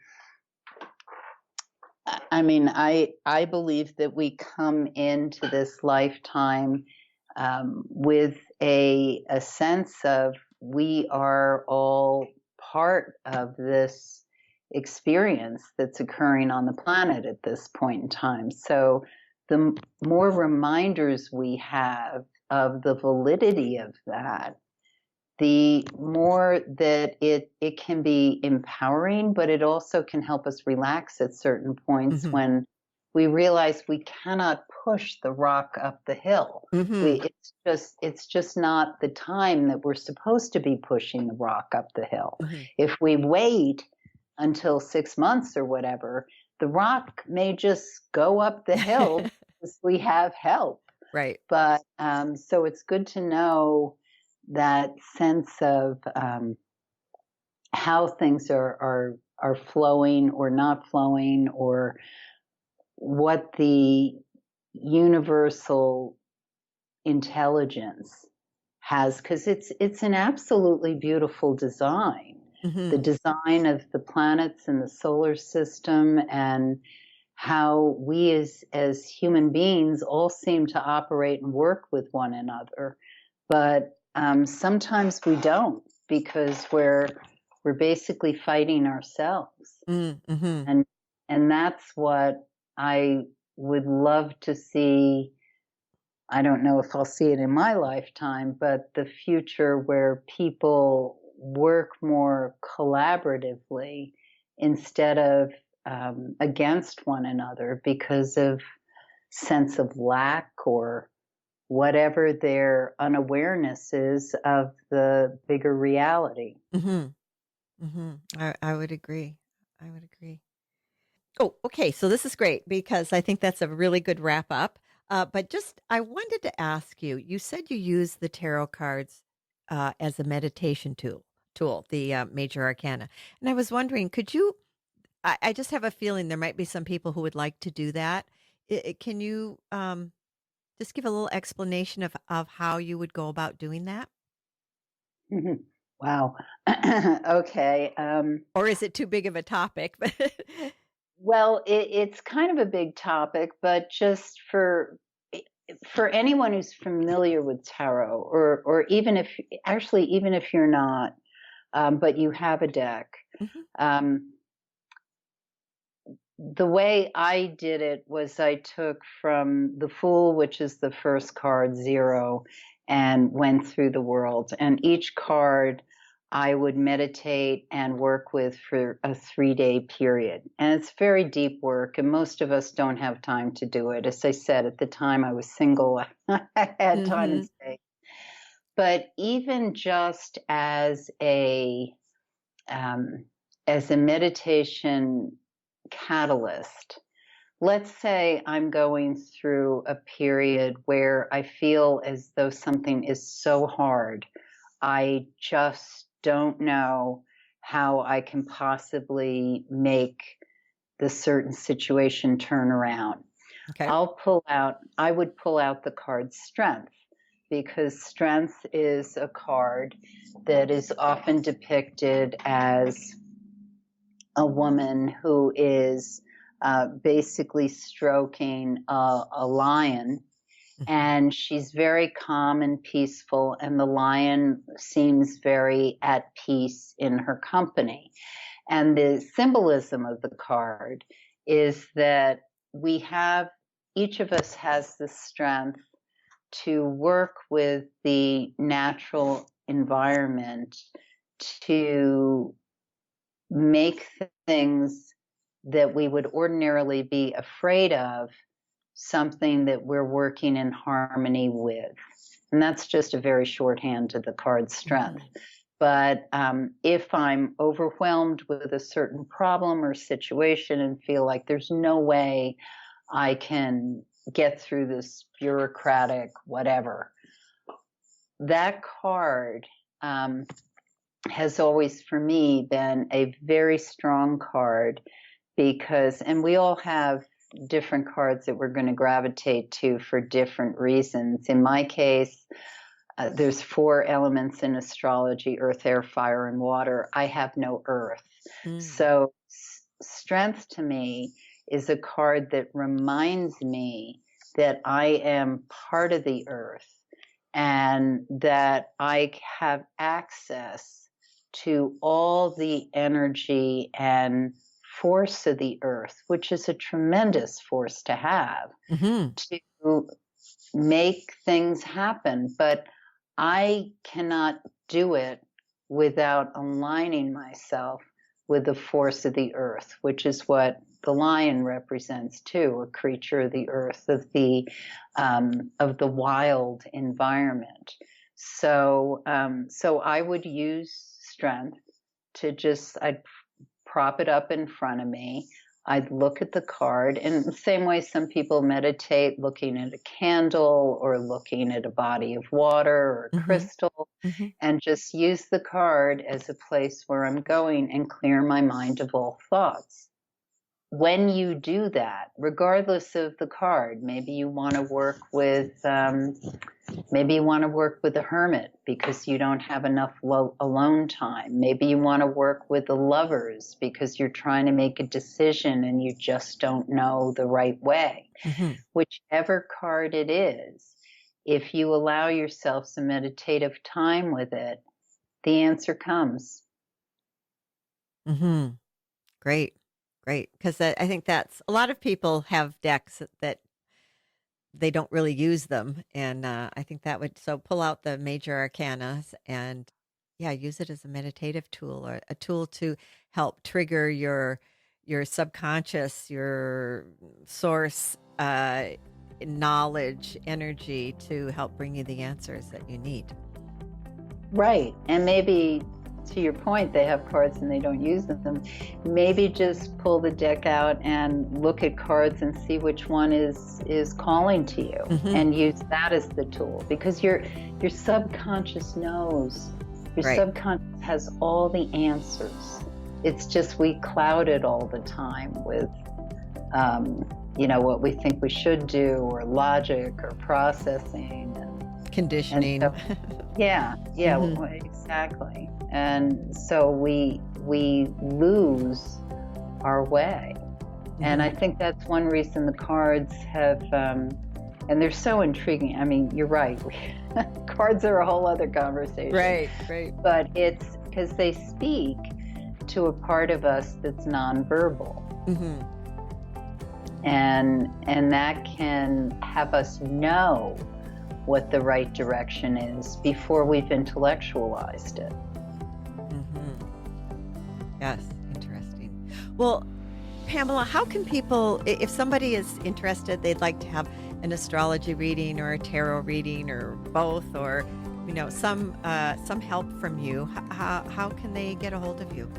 I mean, I believe that we come into this lifetime with a sense of we are all part of this experience that's occurring on the planet at this point in time. So the more reminders we have of the validity of that, the more that it can be empowering, but it also can help us relax at certain points Mhm. when we realize we cannot push the rock up the hill. Mhm. It's just not the time that we're supposed to be pushing the rock up the hill. Mhm. If we wait until 6 months or whatever, the rock may just go up the hill because we have help. Right. But so it's good to know that sense of how things are flowing or not flowing, or what the universal intelligence has, because it's an absolutely beautiful design. The Mhm. design of the planets and the solar system, and how we as human beings all seem to operate and work with one another. But sometimes we don't because we're basically fighting ourselves. Mhm. and and that's what I would love to see. I don't know if I'll see it in my lifetime, but the future where people work more collaboratively instead of against one another because of sense of lack or whatever their unawareness is of the bigger reality. Mm-hmm. Mm-hmm. I would agree. I would agree. Oh, okay. So this is great because I think that's a really good wrap up. But just, I wanted to ask you, you said you use the tarot cards as a meditation tool, the major arcana. And I was wondering, could you, I just have a feeling there might be some people who would like to do that. Can you just give a little explanation of how you would go about doing that? Wow. Okay. Or is it too big of a topic? Well, it's kind of a big topic, but just for anyone who's familiar with tarot, or even if you're not, but you have a deck, Mhm. um, the way I did it was I took from the Fool, which is the first card, 0, and went through the world. And each card I would meditate and work with for a 3-day period. And it's very deep work, and most of us don't have time to do it. As I said, at the time I was single, I had time and Mhm. space. But even just um, as a meditation catalyst. Let's say I'm going through a period where I feel as though something is so hard. I just don't know how I can possibly make the certain situation turn around. Okay. I would pull out the card Strength, because Strength is a card that is often depicted as a woman who is basically stroking a lion, Mhm. and she's very calm and peaceful, and the lion seems very at peace in her company. And the symbolism of the card is that each of us has the strength to work with the natural environment to make things that we would ordinarily be afraid of something that we're working in harmony with. And that's just a very shorthand to the card Strength. Mhm. But if I'm overwhelmed with a certain problem or situation and feel like there's no way I can get through this bureaucratic whatever, that card has always, for me, been a very strong card because, and we all have different cards that we're going to gravitate to for different reasons. In my case, there's 4 elements in astrology: earth, air, fire, and water. I have no earth. Mm. So, Strength to me is a card that reminds me that I am part of the earth and that I have access to all the energy and force of the earth, which is a tremendous force to have Mhm. to make things happen. But I cannot do it without aligning myself with the force of the earth, which is what the lion represents too, a creature of the earth, of the wild environment. So I would use Strength to I'd prop it up in front of me. I'd look at the card in the same way some people meditate, looking at a candle or looking at a body of water or a Mhm. crystal, Mhm. and just use the card as a place where I'm going and clear my mind of all thoughts. When you do that, regardless of the card, maybe you want to work with a hermit because you don't have enough alone time. Maybe you want to work with the lovers because you're trying to make a decision and you just don't know the right way. Mhm. Whichever card it is, if you allow yourself some meditative time with it, the answer comes. Mhm. Great. Great. Because I think that's a lot of people have decks that they don't really use them. And I think that would, so pull out the major arcanas and, yeah, use it as a meditative tool or a tool to help trigger your subconscious, your source, knowledge, energy to help bring you the answers that you need. Right. And maybe, to your point, they have cards and they don't use them. Maybe just pull the deck out and look at cards and see which one is calling to you, and use that as the tool, because your subconscious knows. Your subconscious has all the answers. It's just we cloud it all the time with what we think we should do, or logic, or processing, and conditioning. And so, yeah, exactly. And so we lose our way. And I think that's one reason the cards have, and they're so intriguing. I mean, you're right. Cards are a whole other conversation. Right. But it's because they speak to a part of us that's nonverbal. And that can have us know what the right direction is before we've intellectualized it. Yes, interesting. Well, Pamela, how can people, if somebody is interested, they'd like to have an astrology reading or a tarot reading or both, or some help from you, how can they get a hold of you?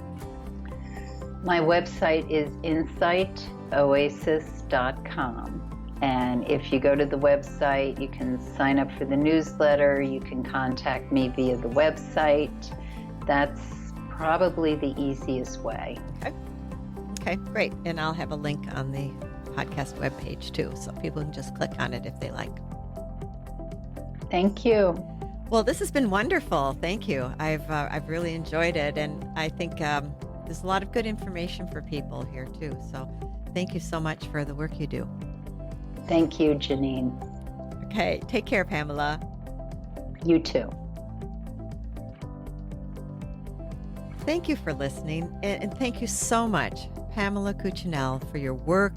My website is insightoasis.com. And if you go to the website, you can sign up for the newsletter. You can contact me via the website. That's probably the easiest way. Okay, great. And I'll have a link on the podcast webpage too, so people can just click on it if they like. Thank you. Well, this has been wonderful. Thank you. I've really enjoyed it, and I think there's a lot of good information for people here too. So thank you so much for the work you do. Thank you, Janine. Okay, take care, Pamela. You too. Thank you for listening, and thank you so much, Pamela Cucinell, for your work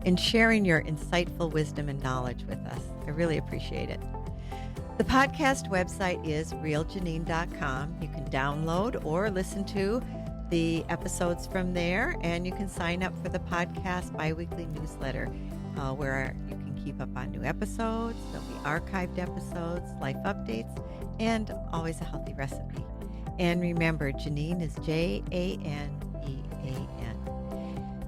and sharing your insightful wisdom and knowledge with us. I really appreciate it. The podcast website is realjanine.com. You can download or listen to the episodes from there, and you can sign up for the podcast biweekly newsletter where you can keep up on new episodes. There'll be archived episodes, life updates, and always a healthy recipe. And remember, Janine is Janeean.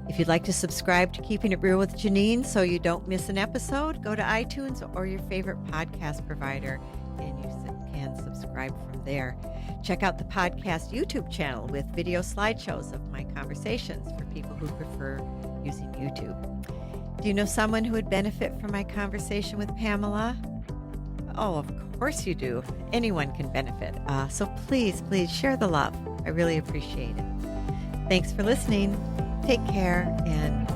If you'd like to subscribe to Keeping It Real with Janine so you don't miss an episode, go to iTunes or your favorite podcast provider, and you can subscribe from there. Check out the podcast YouTube channel with video slideshows of my conversations for people who prefer using YouTube. Do you know someone who would benefit from my conversation with Pamela? Oh, of course you do. Anyone can benefit. So please share the love. I really appreciate it. Thanks for listening. Take care and